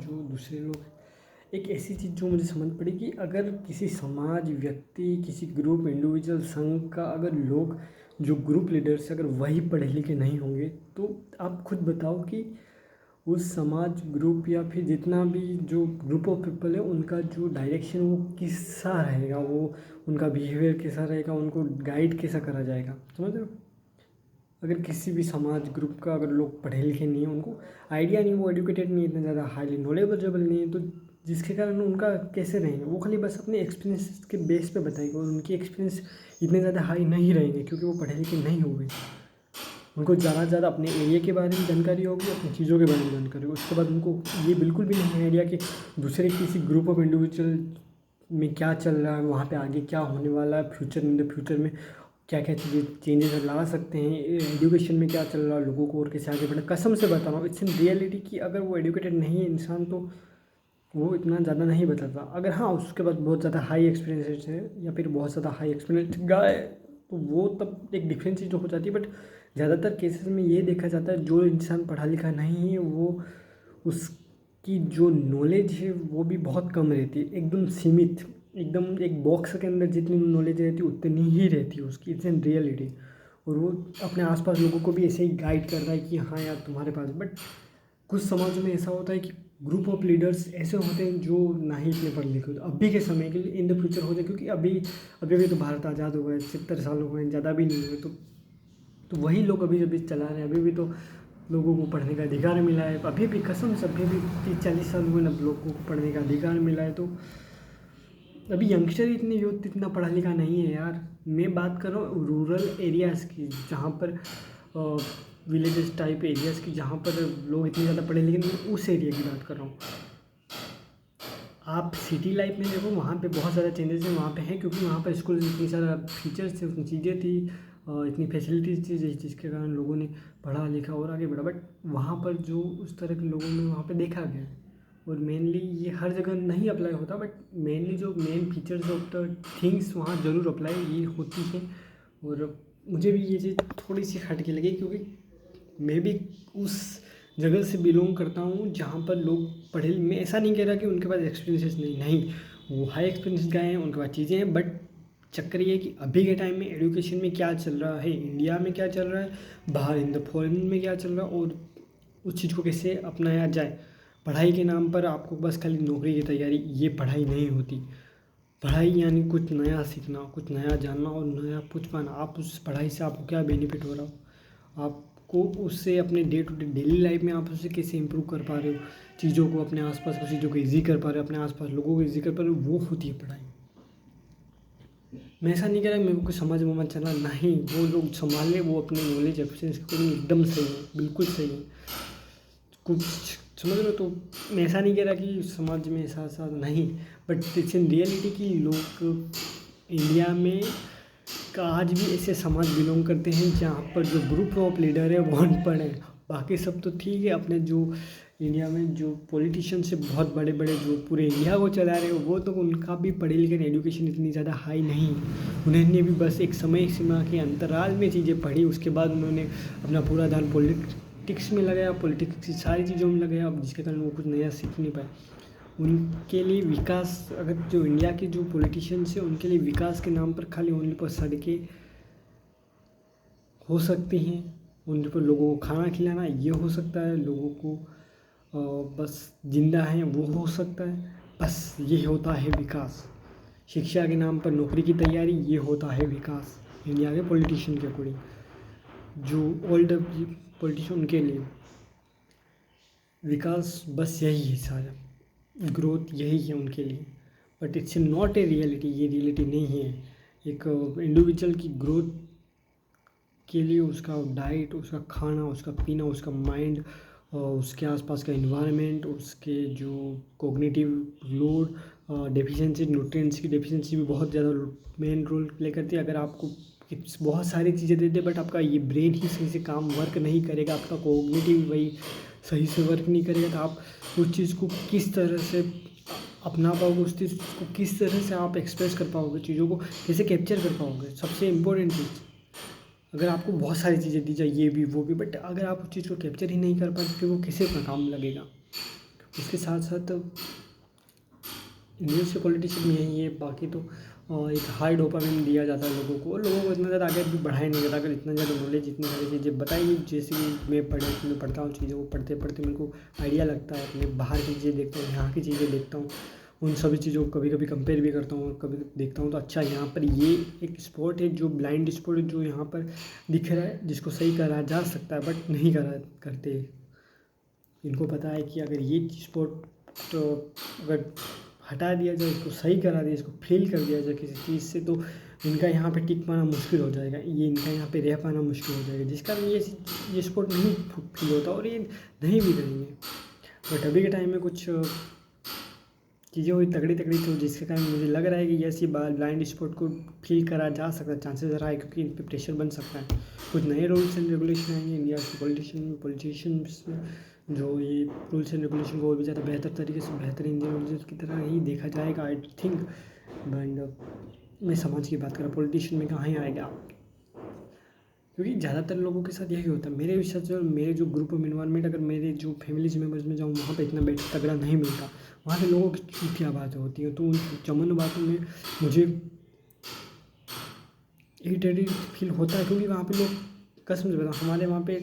जो दूसरे लोग, एक ऐसी चीज़ जो मुझे समझ पड़ी कि अगर किसी समाज, व्यक्ति, किसी ग्रुप, इंडिविजुअल, संघ का अगर लोग, जो ग्रुप लीडर्स अगर वही पढ़े लिखे नहीं होंगे, तो आप खुद बताओ कि उस समाज, ग्रुप या फिर जितना भी जो ग्रुप ऑफ पीपल है उनका जो डायरेक्शन वो कैसा रहेगा, वो उनका बिहेवियर कैसा रहेगा, उनको गाइड कैसा करा जाएगा। समझ रहे हो? अगर किसी भी समाज, ग्रुप का अगर लोग पढ़े लिखे नहीं हैं, उनको आइडिया नहीं, वो एजुकेटेड नहीं है, इतना ज़्यादा हाईली नॉलेजेबल नहीं है, तो जिसके कारण उनका कैसे रहेंगे, वो खाली बस अपने एक्सपीरियंस के बेस पे बताएंगे और उनके एक्सपीरियंस इतने ज़्यादा हाई नहीं रहेंगे क्योंकि वो पढ़े लिखे नहीं हुए। उनको ज़्यादा से ज़्यादा अपने एरिया के बारे में जानकारी होगी, अपनी चीज़ों के बारे में जानकारी होगी, उसके बाद उनको ये बिल्कुल भी नहीं आइडिया कि दूसरे किसी ग्रुप ऑफ इंडिविजुअल में क्या चल रहा है, वहाँ पे आगे क्या होने वाला है, फ्यूचर इन द फ्यूचर में क्या क्या चीज़ें चेंजेस ला सकते हैं, एजुकेशन में क्या चल रहा है, लोगों को और कैसे आगे बढ़ना। कसम से बता रहा हूँ, इट्स इन रियलिटी कि अगर वो एजुकेटेड नहीं है इंसान तो वो इतना ज़्यादा नहीं बताता। अगर हाँ उसके बाद बहुत ज़्यादा हाई एक्सपीरियंस है या फिर बहुत ज़्यादा हाई एक्सपीरियंस गाय, तो वो तब एक डिफरेंट चीज़ हो जाती है। बट ज़्यादातर केसेस में ये देखा जाता है जो इंसान पढ़ा लिखा नहीं है वो, उसकी जो नॉलेज है वो भी बहुत कम रहती है, एकदम सीमित, एकदम एक बॉक्स के अंदर जितनी नॉलेज रहती है उतनी ही रहती है उसकी। It's in reality. और वो अपने आसपास लोगों को भी ऐसे ही गाइड कर रहा है कि हाँ यार तुम्हारे पास। बट कुछ समाज में ऐसा होता है कि ग्रुप ऑफ लीडर्स ऐसे होते हैं जो ना ही इतने पढ़े लिखे होते, अभी के समय के लिए, इन द फ्यूचर हो जाए, क्योंकि अभी अभी तो भारत आज़ाद हो गए, 70 साल हो गए, ज़्यादा भी नहीं हुए, तो वही लोग अभी अभी चला रहे हैं। अभी भी तो लोगों को पढ़ने का अधिकार मिला है, अभी भी कसम से अभी भी 30-40 साल हुए ना लोगों को पढ़ने का अधिकार मिला है। तो अभी यंगस्टर इतने यूथ इतना पढ़ा लिखा नहीं है यार। मैं बात कर रहा हूँ रूरल एरियाज़ की, जहाँ पर विलेजेस टाइप एरियाज़ की, जहाँ पर लोग इतने ज़्यादा पढ़े लिखे नहीं, उस एरिया की बात कर रहा हूँ। आप सिटी लाइफ में देखो, वहाँ पे बहुत ज़्यादा चेंजेस हैं, वहाँ पे हैं क्योंकि वहाँ पर स्कूल इतनी सारा फीचर्स थे, उतनी चीज़ें थी, इतनी फैसिलिटीज़ थी जिसके कारण लोगों ने पढ़ा लिखा और आगे बढ़ा। बट वहाँ पर जो उस तरह के लोगों में वहाँ पे देखा गया, और मेनली ये हर जगह नहीं अप्लाई होता, बट मेनली जो main features of the things वहाँ ज़रूर अप्लाई ये होती है। और मुझे भी ये चीज़ थोड़ी सी हट के लगी क्योंकि मैं भी उस जगह से बिलोंग करता हूँ जहाँ पर लोग पढ़े। मैं ऐसा नहीं कह रहा कि उनके पास एक्सपीरियंसेस नहीं, वो हाई एक्सपीरियंस गए हैं, उनके पास चीज़ें हैं। बट चक्कर ये है कि अभी के टाइम में एजुकेशन में क्या चल रहा है, इंडिया में क्या चल रहा है, बाहर इन द फॉरेन में क्या चल रहा है, और उस चीज़ को कैसे अपनाया जाए। पढ़ाई के नाम पर आपको बस खाली नौकरी की तैयारी, ये पढ़ाई नहीं होती। पढ़ाई यानी कुछ नया सीखना, कुछ नया जानना और नया कुछ पाना। आप उस पढ़ाई से आपको क्या बेनिफिट हो रहा हो, आपको उससे अपने day to day daily life में आप उससे कैसे इंप्रूव कर पा रहे हो, चीज़ों को, अपने आसपास की चीज़ों को ईजी कर पा रहे हो, अपने आसपास लोगों को ईजी कर पा रहे हो, वो होती है पढ़ाई। मैं ऐसा नहीं कह रहा मेरे को समझ में चला नहीं, वो लोग संभाले, वो अपने नॉलेज एक्सपीरियंस के अकॉर्डिंग एकदम सही है, बिल्कुल सही है। कुछ समझ लो, तो मैं ऐसा नहीं कह रहा कि समाज में ऐसा ऐसा नहीं, बट इट्स इन रियलिटी कि लोग इंडिया में का आज भी ऐसे समाज बिलोंग करते हैं जहाँ पर जो ग्रुप ऑफ लीडर है वो अनपढ़ है। बाकी सब तो ठीक है, अपने जो इंडिया में जो पॉलिटिशियंस है बहुत बड़े बड़े जो पूरे इंडिया को चला रहे हो, वो तो उनका भी पढ़े लिखे एजुकेशन इतनी ज़्यादा हाई नहीं, उन्होंने भी बस एक समय सीमा के अंतराल में चीज़ें पढ़ी, उसके बाद उन्होंने अपना पूरा ध्यान पॉलिटिक्स में लगाया, पॉलिटिक्स की सारी चीज़ों में लगाया, अब जिसके कारण वो कुछ नया सीख नहीं पाए। उनके लिए विकास, अगर जो इंडिया के जो पॉलिटिशियंस हैं उनके लिए विकास के नाम पर खाली ओनली पर सड़कें हो सकती हैं, उन पर लोगों को खाना खिलाना ये हो सकता है, लोगों को बस जिंदा हैं वो हो सकता है, बस ये होता है विकास। शिक्षा के नाम पर नौकरी की तैयारी, ये होता है विकास इंडिया के पॉलिटिशियन के अकॉर्डिंग। जो ओल्ड पॉलिटिशियन उनके लिए विकास बस यही है, सारा ग्रोथ यही है उनके लिए। But it's not a reality, ये रियलिटी नहीं है। एक इंडिविजुअल की ग्रोथ के लिए उसका डाइट, उसका खाना, उसका पीना, उसका माइंड, उसके आसपास का इन्वायरमेंट, उसके जो कोग्निटिव लोड, डेफिशिएंसी, न्यूट्रिएंट्स की डेफिशिएंसी भी बहुत ज़्यादा मेन रोल प्ले करती है। अगर आपको बहुत सारी चीज़ें दे दे बट आपका ये ब्रेन ही सही से काम वर्क नहीं करेगा, आपका कोग्निटिव वही सही से वर्क नहीं करेगा, तो आप उस चीज़ को किस तरह से अपना पाओगे, उस चीज़ को किस तरह से आप एक्सप्रेस कर पाओगे, चीज़ों को कैसे कैप्चर कर पाओगे। सबसे इम्पोर्टेंट चीज़, अगर आपको बहुत सारी चीज़ें दी जाए, ये भी वो भी, बट अगर आप उस चीज़ को कैप्चर ही नहीं कर पाते फिर वो किसे अपना काम लगेगा। इसके साथ साथ न्यूज़ के पॉलिटिशियन में यही है, बाकी तो एक हाई डोपामिन दिया जाता है लोगों को, और लोगों को इतना ज़्यादा आगे भी बढ़ाया नहीं जाता। अगर इतना ज़्यादा नॉलेज, इतनी सारी चीज़ें बताई, जैसे कि मैं पढ़ता हूँ चीज़ों को, पढ़ते पढ़ते मेरे को आइडिया लगता है, अपने बाहर की चीज़ें देखता हूँ, यहाँ की चीज़ें देखता हूँ, उन सभी चीज़ों को कभी कभी कंपेयर भी करता हूँ, और कभी देखता हूँ तो अच्छा यहाँ पर ये एक स्पोर्ट है जो ब्लाइंड स्पोर्ट है, जो यहाँ पर दिख रहा है, जिसको सही करा जा सकता है, बट नहीं करते। इनको पता है कि अगर ये स्पोर्ट तो अगर हटा दिया जाए, इसको सही करा दिया, इसको फेल कर दिया जाए किसी चीज़ से, तो इनका यहाँ पे टिक पाना मुश्किल हो जाएगा, ये इनका यहाँ पे रह पाना मुश्किल हो जाएगा, जिस कारण ये स्पोर्ट नहीं फील होता, और ये नहीं भी करेंगे। बट अभी के टाइम में कुछ चीज़ें हुई तगड़ी तो जिसके कारण मुझे लग रहा है कि ऐसी ब्लाइंड स्पोर्ट को फील करा जा सकता है, चांसेस रहा है, क्योंकि इन पर प्रेशर बन सकता है। कुछ नए रूल्स एंड रेगुलेशन आएंगे इंडिया के पॉलिटिशियंस में, जो ये रूल्स एंड रेगुलेशन को और भी ज़्यादा बेहतर तरीके से, बेहतर इंडियन रूल्स की तरह ही देखा जाएगा, आई थिंक। एंड मैं समाज की बात कर रहा, पॉलिटिशियन में कहाँ ही आएगा, क्योंकि ज़्यादातर लोगों के साथ यही होता है मेरे विश्वास से। मेरे जो ग्रुप ऑफ इन्वायरमेंट, अगर मेरे जो फैमिलीज मेम्बर्स में जाऊँ, वहाँ पे इतना तगड़ा नहीं मिलता, वहाँ पे लोगों की चूतिया बातें होती हैं, तो उन चमन बातों में मुझे इरिटेटेड फील होता है, क्योंकि वहाँ पे लोग, कसम से बताऊँ, हमारे वहाँ पे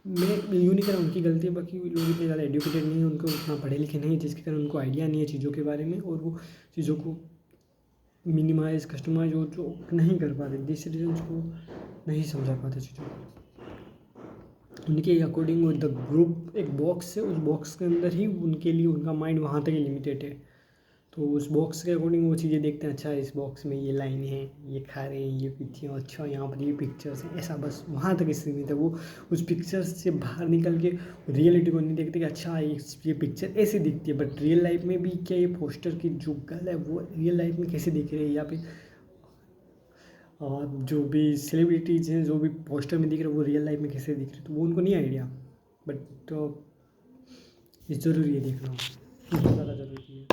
मैं यूँ नहीं कर रहा उनकी गलती है, बाकी लोग इतने ज़्यादा एजुकेटेड नहीं हैं, उनको उतना पढ़े लिखे नहीं, जिसके कारण उनको आइडिया नहीं है चीज़ों के बारे में, और वो चीज़ों को मिनिमाइज़ कस्टमाइज और जो नहीं कर पाते, डिसीजंस को नहीं समझा पाते चीज़ों को। उनके अकॉर्डिंग वो द ग्रुप एक बॉक्स है, उस बॉक्स के अंदर ही उनके लिए उनका माइंड वहाँ तक ही लिमिटेड है, तो उस बॉक्स के अकॉर्डिंग वो चीज़ें देखते हैं, अच्छा इस बॉक्स में ये लाइन है, ये खा रहे हैं, ये पीछे, अच्छा यहाँ पर ये पिक्चर्स हैं, ऐसा बस वहाँ तक सीमित है। वो उस पिक्चर्स से बाहर निकल के रियलिटी को नहीं देखते कि अच्छा ये पिक्चर ऐसी दिखती है, बट रियल लाइफ में भी क्या ये पोस्टर की जो गल है वो रियल लाइफ में कैसे दिख रही है, या फिर और जो भी सेलिब्रिटीज़ हैं जो भी पोस्टर में दिख रहे हैं वो रियल लाइफ में कैसे दिख रहे हैं, तो वो उनको नहीं आइडिया। बट तो ये ज़रूरी है देखना, बहुत ज़्यादा ज़रूरी है।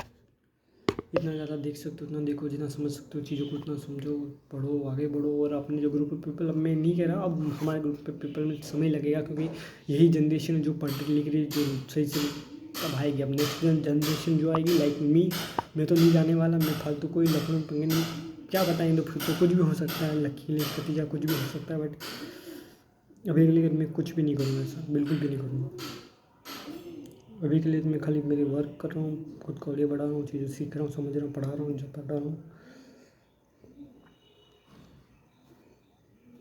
जितना ज़्यादा देख सकते हो उतना देखो, जितना समझ सकते हो चीज़ों को उतना समझो, पढ़ो, आगे बढ़ो। और अपने जो ग्रुप ऑफ पीपल, अब मैं नहीं कह रहा अब हमारे ग्रुप ऑफ पीपल में समय लगेगा, क्योंकि यही जनरेशन जो पढ़ लिख रही, जो सही से अब आएगी। अब नेक्स्ट जनरेशन जो आएगी लाइक मी, मैं तो नहीं जाने वाला, मैं फालतू कोई लखनऊ पंगे नहीं, क्या बताएं, तो फिर तो कुछ भी हो सकता है, लकीली नतीजा कुछ भी हो सकता है। बट अभी के लिए मैं कुछ भी नहीं करूँगा सर, बिल्कुल भी नहीं करूँगा। अभी के लिए तो मैं खाली मेरे वर्क कर रहा हूँ, खुद को आगे बढ़ा रहा हूँ, चीज़ें सीख रहा हूँ, समझ रहा हूँ, पढ़ा रहा हूँ, जो पढ़ रहा हूँ।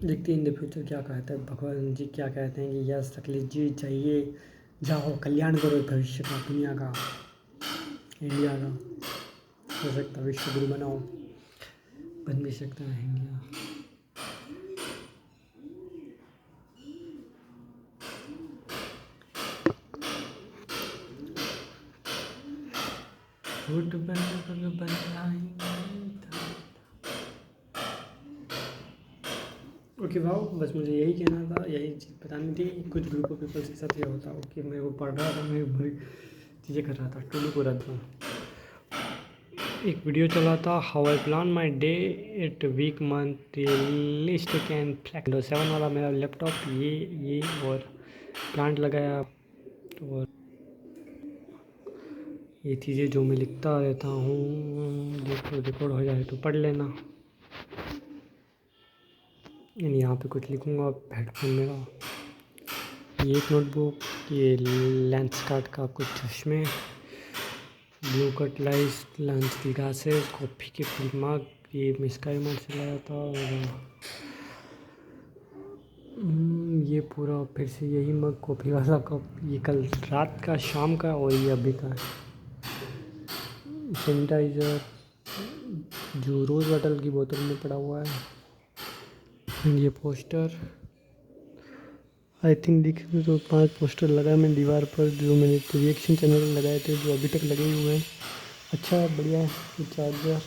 देखते हैं इन द फ्यूचर क्या कहता है भगवान जी, क्या कहते हैं कि यस अखिलेश जी चाहिए, जाओ कल्याण करो भविष्य का, दुनिया का, इंडिया का, हो सकता है विश्व गुरु बनाओ, बन भी सकता है इंडिया। ओके वाओ, बस मुझे यही कहना था, यही चीज़ बतानी थी। कुछ ग्रुप ऑफ पीपल्स के साथ ये होता है। ओके, मैं वो पढ़ रहा था, मैं बड़ी चीज़ें कर रहा था, टुडू पूरा था। एक वीडियो चला था, how I plan my day at week month realistic and flex. Windows 7 वाला मेरा लैपटॉप, ये और प्लांट लगाया, और ये चीज़ें जो मैं लिखता रहता हूँ, देखो रिकॉर्ड हो जाए तो पढ़ लेना। यहाँ पे कुछ लिखूँगा, हेडफोन मेरा, ये एक नोटबुक, ये लेंस कार्ड का कुछ चश्मे, ब्लू कट लाइस, लंच की ग्लासेस, कॉफ़ी के फुल मग, ये मैं स्काई मार्ट से लाया था। और ये पूरा फिर से यही मग, कॉफ़ी वाला कप, ये कल रात का, शाम का, और ये अभी का सैनिटाइज़र जो रोज़ वाटर की बोतल में पड़ा हुआ है। ये पोस्टर, आई थिंक दिखे तो 5 पोस्टर लगा मैं दीवार पर, जो मैंने रिएक्शन चैनल लगाए थे, जो अभी तक लगे हुए हैं। अच्छा है, बढ़िया है। ये चार्जर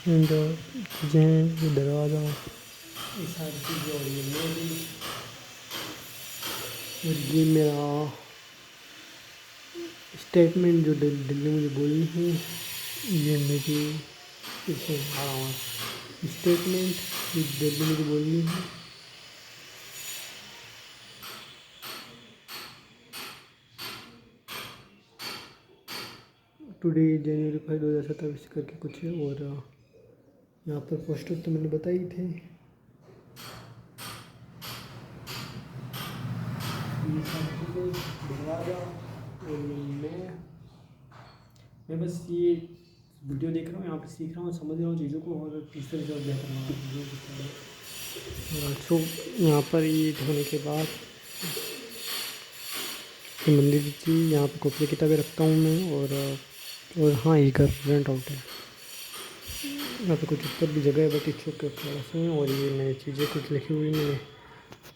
एंड चीज़ें हैं, ये दरवाज़ा, ये सारी चीज़ें, और ये मेरी, और ये मेरा स्टेटमेंट जो दिल्ली मुझे बोलनी है, ये मेरी इसे स्टेटमेंट जो दिल्ली मुझे बोलनी है। टुडे जनवरी 5 2027 करके कुछ है। और यहाँ पर पोस्टर तो मैंने बताई थे। ये सब चीज़ें दरवाज़ा। और मैं बस ये वीडियो देख रहा हूँ, यहाँ पर सीख रहा हूँ, समझ रहा हूँ चीज़ों को, और तीसरे जो बेहतर बना। और सो यहाँ पर ये धोने के बाद मंदिर की यहाँ पर कॉपी किताबें रखता हूँ मैं। और हाँ, ये घर रेंट आउट है। यहाँ पे कुछ ऊपर भी जगह है, बट इस चौक के थोड़ा सा। और ये नई चीज़ें कुछ लिखी हुई मैंने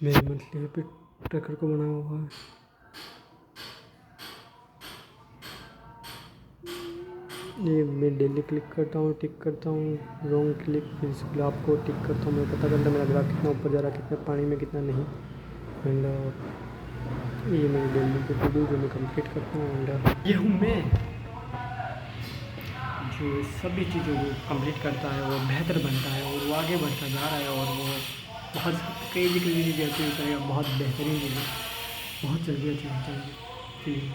मेरे मंथली पे ट्रैकर को बनाया हुआ है। ये मैं डेली क्लिक करता हूँ, टिक करता हूँ, रॉन्ग क्लिक, फिर इस ग्राफ को टिक करता हूँ। मैं पता करता मेरा ग्राफ कितना ऊपर जा रहा है, कितना पानी में, कितना नहीं। एंड ये मेरी डेली की टू डू जो मैं कंप्लीट करता हूँ। एंड ये हूँ मैं जो सभी चीज़ों को कंप्लीट करता है और बेहतर बनता है और वो आगे बढ़ता जा रहा है। और वो बहुत क्रेजी चीज़ें अचीव करेगा, बहुत बेहतरीन चीज़ें बहुत जल्दी अचीव करेंगे।